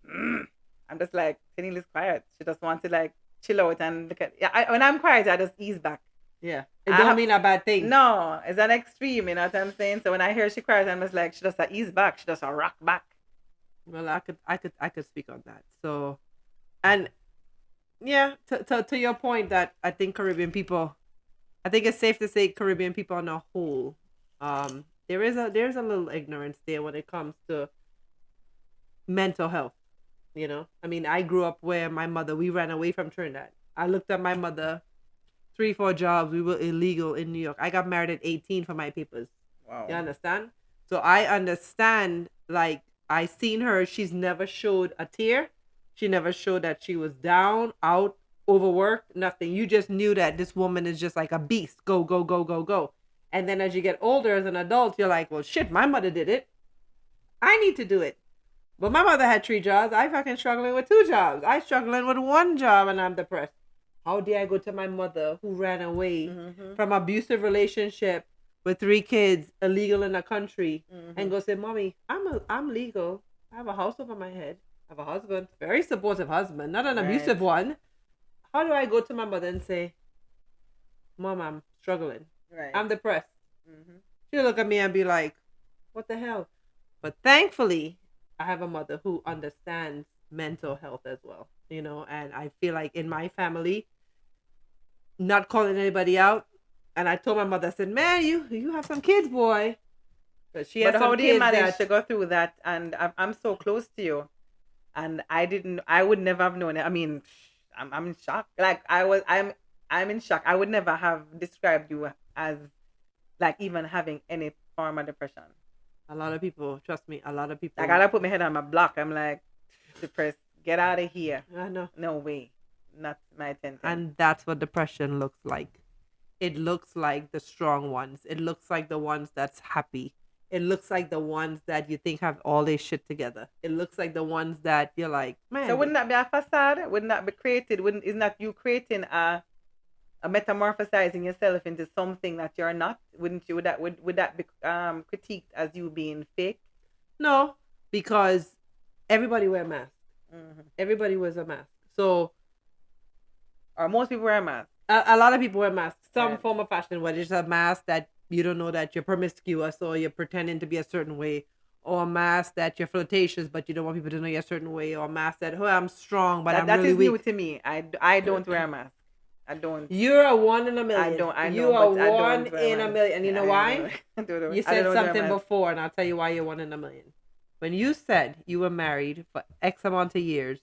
I'm just like, Kenny is quiet. She just wants to, like, chill out and look at. Yeah, when I'm quiet, I just ease back. Yeah. It don't mean a bad thing. No, it's an extreme. You know what I'm saying? So when I hear she quiet, I'm just like, she just ease back. She just rock back. Well, I could speak on that. So, and yeah, to your point that I think Caribbean people, I think it's safe to say Caribbean people on a whole, there's a little ignorance there when it comes to mental health. I mean, I grew up where my mother, we ran away from Trinidad. I looked at my mother three, four jobs. We were illegal in New York. I got married at 18 for my papers. You Wow. understand? So I understand, like, I seen her. She's never showed a tear. She never showed that she was down, out, overworked, nothing. You just knew that this woman is just like a beast. Go, go, go, go, go. And then as you get older as an adult, you're like, well, shit, my mother did it. I need to do it. But my mother had three jobs. I fucking struggling with two jobs. I struggling with one job and I'm depressed. How dare I go to my mother who ran away from abusive relationship with three kids, illegal in the country, and go say, "Mommy, I'm legal. I have a house over my head. I have a husband, very supportive husband, not an abusive one." How do I go to my mother and say, "Mom, I'm struggling. Right. I'm depressed." She'll look at me and be like, "What the hell?" But thankfully, I have a mother who understands mental health as well, and I feel like in my family, not calling anybody out. And I told my mother, I said, "Man, you have some kids, boy." But she has But how some do you kids manage to that go through that? And I'm so close to you, and I would never have known it. I mean, I'm in shock. Like I'm in shock. I would never have described you as like even having any form of depression. a lot of people, trust me, a lot of Like people, I gotta put my head on my block. I'm like depressed. Get out of here. I know. No way. Not my 10. And that's what depression looks like. It looks like the strong ones. It looks like the ones that's happy. It looks like the ones that you think have all their shit together. It looks like the ones that you're like, So man, wouldn't that be a facade? Wouldn't that be created? Wouldn't Isn't that you creating a metamorphosizing yourself into something that you're not? Wouldn't you? Would that be critiqued as you being fake? no, because everybody wear a mask. Mm-hmm. Everybody wears a mask. So Or most people wear a mask. a lot of people wear masks, some Right. form of fashion, whether it's a mask that you don't know that you're promiscuous or you're pretending to be a certain way, or a mask that you're flirtatious but you don't want people to know you're a certain way, or a mask that, oh, I'm strong but That I'm that really is new weak. to me. I don't wear a mask. I don't. You're a one in a million. I You know, are but I one don't wear a in a mask. million. And you know I why? know. I don't know. You I said don't wear a something mask. before, and I'll tell you why you're one in a million. When you said you were married for X amount of years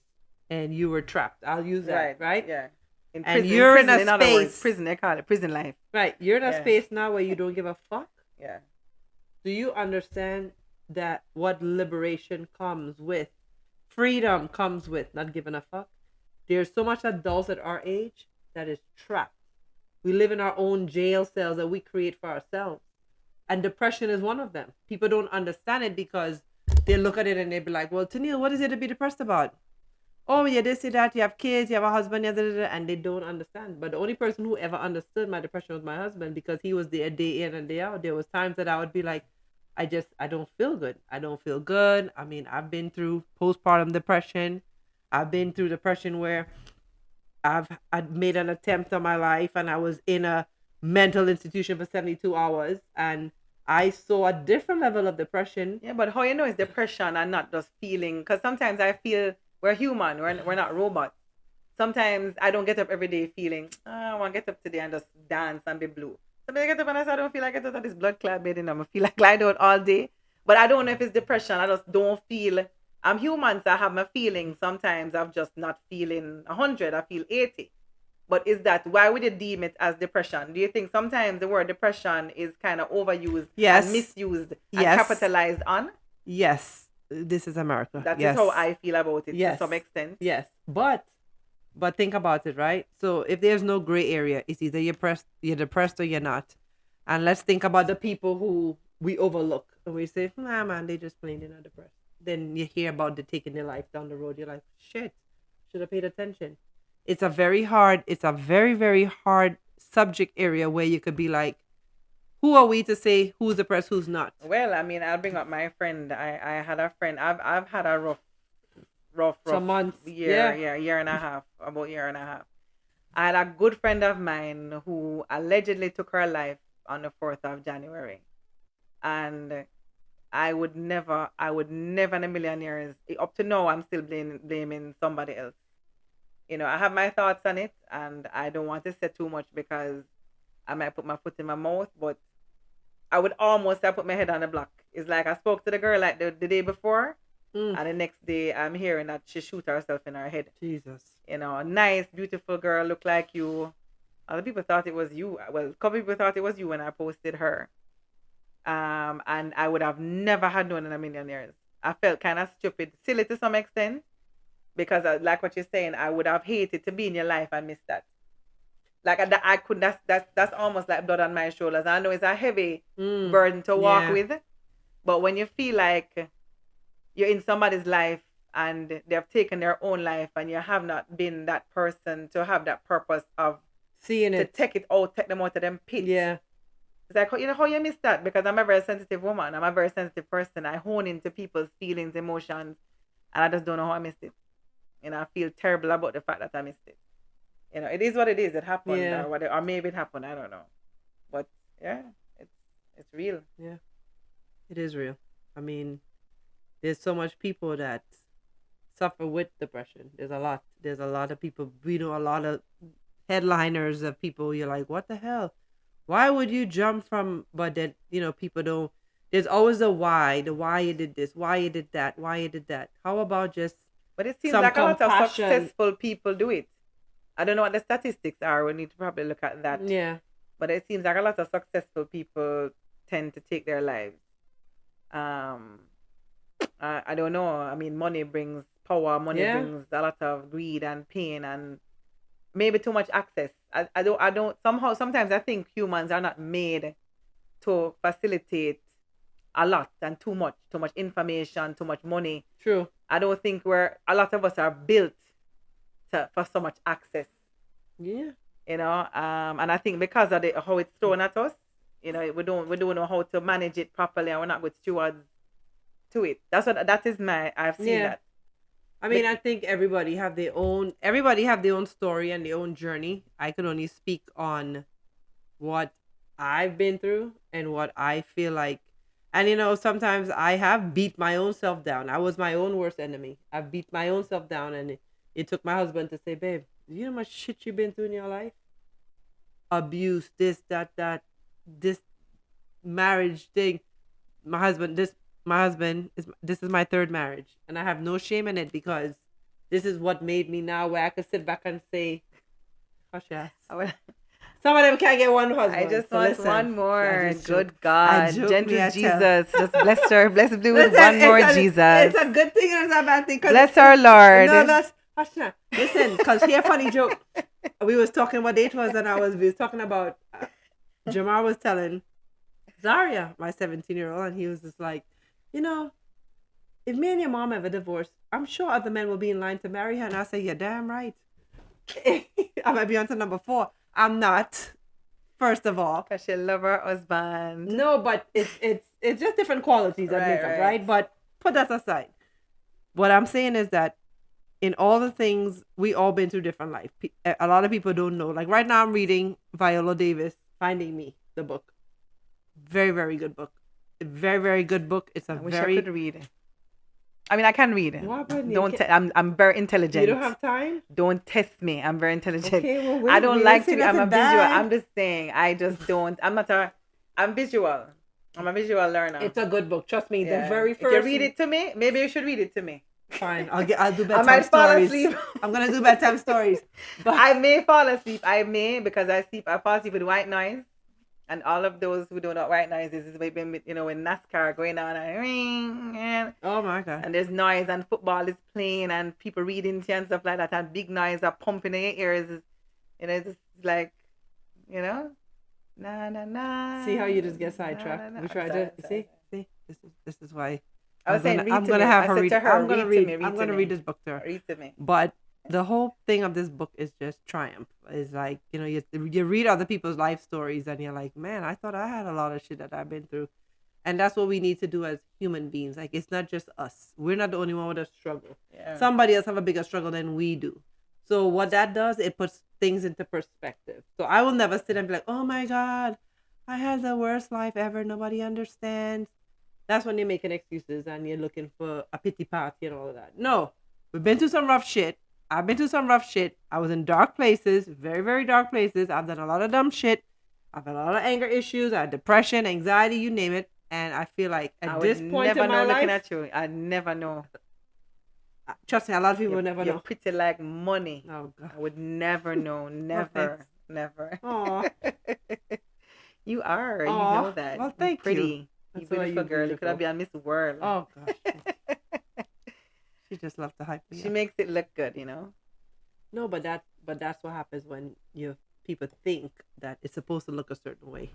and you were trapped, I'll use that, right? Yeah. In And prison. you're in prison, a in other words, space, prison. They call it prison life. right? You're in a Yeah. space now where you don't give a fuck. Yeah. Do you understand that what liberation comes with, freedom comes with not giving a fuck? There's so much adults at our age that is trapped. We live in our own jail cells that we create for ourselves. And depression is one of them. People don't understand it because they look at it and they be like, well, Tennille, what is it to be depressed about? Oh, yeah, this, that, you have kids, you have a husband, and they don't understand. But the only person who ever understood my depression was my husband, because he was there day in and day out. There was times that I would be like, I don't feel good. I don't feel good. I mean, I've been through postpartum depression. I've been through depression where I'd made an attempt on my life and I was in a mental institution for 72 hours and I saw a different level of depression. Yeah, but how you know it's depression and not just feeling? Because sometimes I feel we're human. We're not robots. Sometimes I don't get up every day feeling, I want to get up today and just dance and be blue. Sometimes I get up and I say, I don't feel like it. Out of this blood clot bed and I feel like lie down all day. But I don't know if it's depression. I just don't feel. I'm human, so I have my feelings. Sometimes I'm just not feeling 100. I feel 80. But is that why would you deem it as depression? Do you think sometimes the word depression is kind of overused Yes. and misused and Yes. capitalized on? Yes, this is America. That is Yes. how I feel about it Yes. to some extent. Yes, but think about it, right? So if there's no gray area, it's either you're depressed or you're not. And let's think about the people who we overlook and we say, nah, man, they just plain they're not depressed. Then you hear about they taking their life down the road. You're like, shit, should have paid attention. It's a very, very hard subject area where you could be like, who are we to say who's depressed, who's not? Well, I mean, I'll bring up my friend. I had a friend. I've had a rough Some months. year and a half, about year and a half. I had a good friend of mine who allegedly took her life on the 4th of January. And I would never in a million years, up to now, I'm still blaming somebody else. I have my thoughts on it and I don't want to say too much because I might put my foot in my mouth, but I would almost have put my head on the block. It's like I spoke to the girl like the day before, and the next day I'm hearing that she shoot herself in her head. Jesus. Nice, beautiful girl, look like you, Other people thought it was you. Well, a couple people thought it was you when I posted her. And I would have never had known in a million years. I felt kind of stupid, silly to some extent, because like what you're saying, I would have hated to be in your life and miss that. Like I could. That's almost like blood on my shoulders. I know it's a heavy Mm. burden to walk Yeah. with, but when you feel like you're in somebody's life and they have taken their own life and you have not been that person to have that purpose of Seeing to it. take them out of them pits. Yeah. It's like, you know how you miss that? Because I'm a very sensitive woman. I'm a very sensitive person. I hone into people's feelings, emotions, and I just don't know how I missed it. You know, I feel terrible about the fact that I missed it. You know, it is what it is. It happened, Yeah. or maybe it happened. I don't know, but yeah, it's it's real. Yeah. It is real. I mean, there's so much people that suffer with depression. There's a lot. There's a lot of people. We know a lot of headliners of people. You're like, what the hell? Why would you jump from? But then people don't. There's always a why. The why you did this. Why you did that. Why you did that. How about just But it seems some like a lot of compassion? successful people do it. I don't know what the statistics are. We need to probably look at that. Yeah. But it seems like a lot of successful people tend to take their lives. Um, I don't know. I mean, money brings power. Money Yeah. brings a lot of greed and pain and maybe too much access. I don't somehow sometimes I think humans are not made to facilitate a lot and too much information, too much money. True. I don't think a lot of us are built for so much access, Yeah. and I think because of how it's thrown at us, we don't know how to manage it properly, and we're not good stewards to it. That is I've seen Yeah. that. I mean, I think everybody have their own story and their own journey. I could only speak on what I've been through and what I feel like. And sometimes I have beat my own self down. I was my own worst enemy. I beat my own self down, and it took my husband to say, "Babe, do you know how much shit you've been through in your life? Abuse, this, that, this marriage thing. My husband this is my third marriage, and I have no shame in it because this is what made me now where I could sit back and say, hush ass. Some of them can't get one husband. I just so want listen, one more. I just Good joke. God, joke, gentle me, I tell. Jesus, just bless her, bless Blue with Listen, one more it's Jesus. a good thing and it's a bad thing. Bless our Lord. No, that's hush now. Listen, because here funny joke. We was talking what date was, and we was talking about Jamar was telling Zaria, my 17-year-old, and he was just like, if me and your mom ever divorced, I'm sure other men will be in line to marry her. And I say, you're damn right. I might be on to number 4. I'm not. First of all, Because she love her husband. no, but it's just different qualities that make up, right? But put that aside. What I'm saying is that in all the things we all been through different life. A lot of people don't know. Like right now, I'm reading Viola Davis, Finding Me, the book. Very, very good book. Very, very good book. It's a I wish very. I could read. I mean, I can read. What, Brittany? I'm very intelligent. You don't have time? Don't test me. I'm very intelligent. Okay, well, wait, I don't we like didn't to. say I'm a nothing visual. bad. I'm just saying. I just don't. I'm visual. I'm a visual learner. It's a good book. Trust me. Yeah. The very first. If you read it to me, maybe you should read it to me. Fine. I'll do I bedtime might fall stories. asleep. I'm gonna do bedtime stories. But I may fall asleep. I may because I fall asleep with white noise. And all of those who don't know what white noise is when NASCAR going on and oh my god. and there's noise and football is playing and people reading and stuff like that and big noise are pumping in your ears. It's just like, na na na. See how you just get sidetracked. Na, na, na. We tried Sorry, to sorry. see. This is why. I was saying, I'm read to gonna me. have I her said read. to her, I'm gonna read to read. me, read I'm to gonna me. read this book to her. Read to me. But the whole thing of this book is just triumph. It's like, you read other people's life stories and you're like, man, I thought I had a lot of shit that I've been through. And that's what we need to do as human beings. Like, it's not just us. We're not the only one with a struggle. Yeah. Somebody else have a bigger struggle than we do. So what that does, it puts things into perspective. So I will never sit and be like, oh my God, I had the worst life ever. Nobody understands. That's when you're making excuses and you're looking for a pity party and all of that. No, we've been through some rough shit. I've been through some rough shit. I was in dark places, very, very dark places. I've done a lot of dumb shit. I've had a lot of anger issues. I had depression, anxiety, you name it. And I feel like at this point in my looking life, at you. I never know. trust me, a lot of people would never You're know. pretty like money. Oh God. I would never know. Never. thanks. Never. Aw. You are. You know Aw. that. Well, You thank you. pretty. You That's why beautiful you're girl. You could have beautiful. been Miss World. Oh gosh. She just loves to hype me She up. makes it look good, you know? No, but that's what happens when you people think that it's supposed to look a certain way.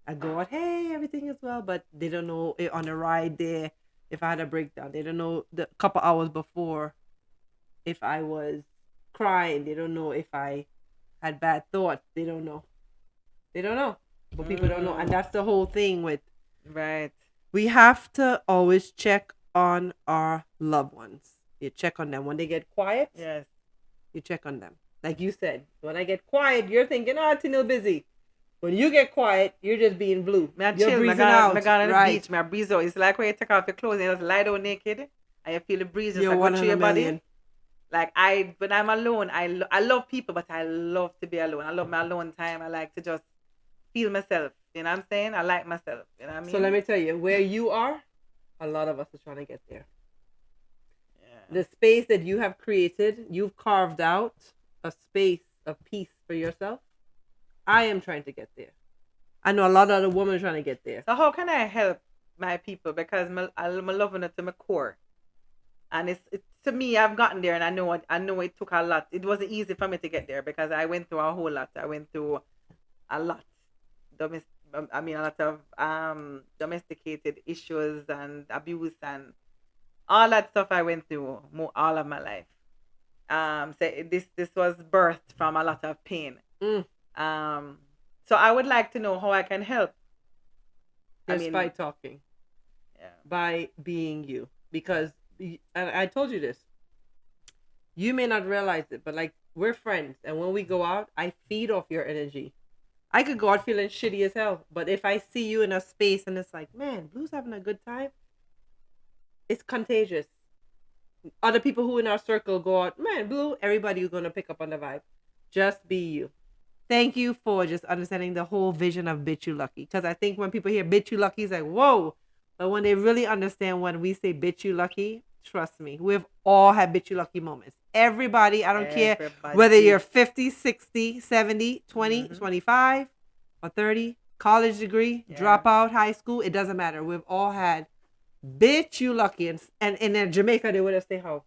I go out, hey, everything is well, but they don't know on the ride there if I had a breakdown. They don't know the couple hours before if I was crying. They don't know if I had bad thoughts. They don't know. They don't know. But people don't know. And that's the whole thing with Right. we have to always check on our loved ones. You check on them when they get quiet. Yes. You check on them. Like you said, when I get quiet, you're thinking, oh, it's still busy. When you get quiet, you're just being blue. Me I You're chill. Me breathing gone, me out. gone on the Right. beach. Me I breeze out. It's like when you take off your clothes and you just lie down naked and you feel the breeze just You're like one go in through a your body. million. Like when I'm alone, I love people, but I love to be alone. I love my alone time. I like to just feel myself. You know what I'm saying? I like myself. You know what I mean? So let me tell you, where you are, a lot of us are trying to get there. Yeah. The space that you have created, you've carved out a space of peace for yourself. I am trying to get there. I know a lot of other women are trying to get there. So how can I help my people? Because I'm loving it to my core. And it's to me, I've gotten there, and I know it took a lot. It wasn't easy for me to get there because I went through a whole lot. I went through a lot, a lot of domesticated issues and abuse and all that stuff I went through all of my life. So this was birthed from a lot of pain. Mm. So I would like to know how I can help. Just by talking. Yeah. By being you. Because, and I told you this, you may not realize it, but like we're friends. And when we go out, I feed off your energy. I could go out feeling shitty as hell. But if I see you in a space and it's like, man, Blue's having a good time, it's contagious. Other people who in our circle go out, man, Blue, everybody's going to pick up on the vibe. Just be you. Thank you for just understanding the whole vision of Bitch You Lucky. Because I think when people hear Bitch You Lucky, it's like, whoa. But when they really understand when we say Bitch You Lucky, trust me, we've all had Bitch You Lucky moments. Everybody, I don't care whether you're 50, 60, 70, 20, 25, or 30, college degree, dropout, high school, it doesn't matter. We've all had Bitch You Lucky. And in Jamaica, they would have said how?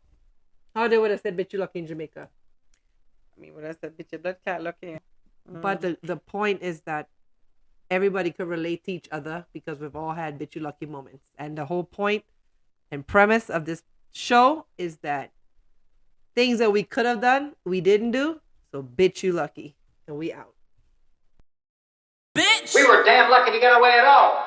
How they would have said Bitch You Lucky in Jamaica? I mean, when I said Bitch Your Blood Clot Lucky. But the point is that everybody could relate to each other because we've all had Bitch You Lucky moments. And the whole point and premise of this show is that things that we could have done, we didn't do. So Bitch You Lucky. And we out. Bitch! We were damn lucky to get away at all.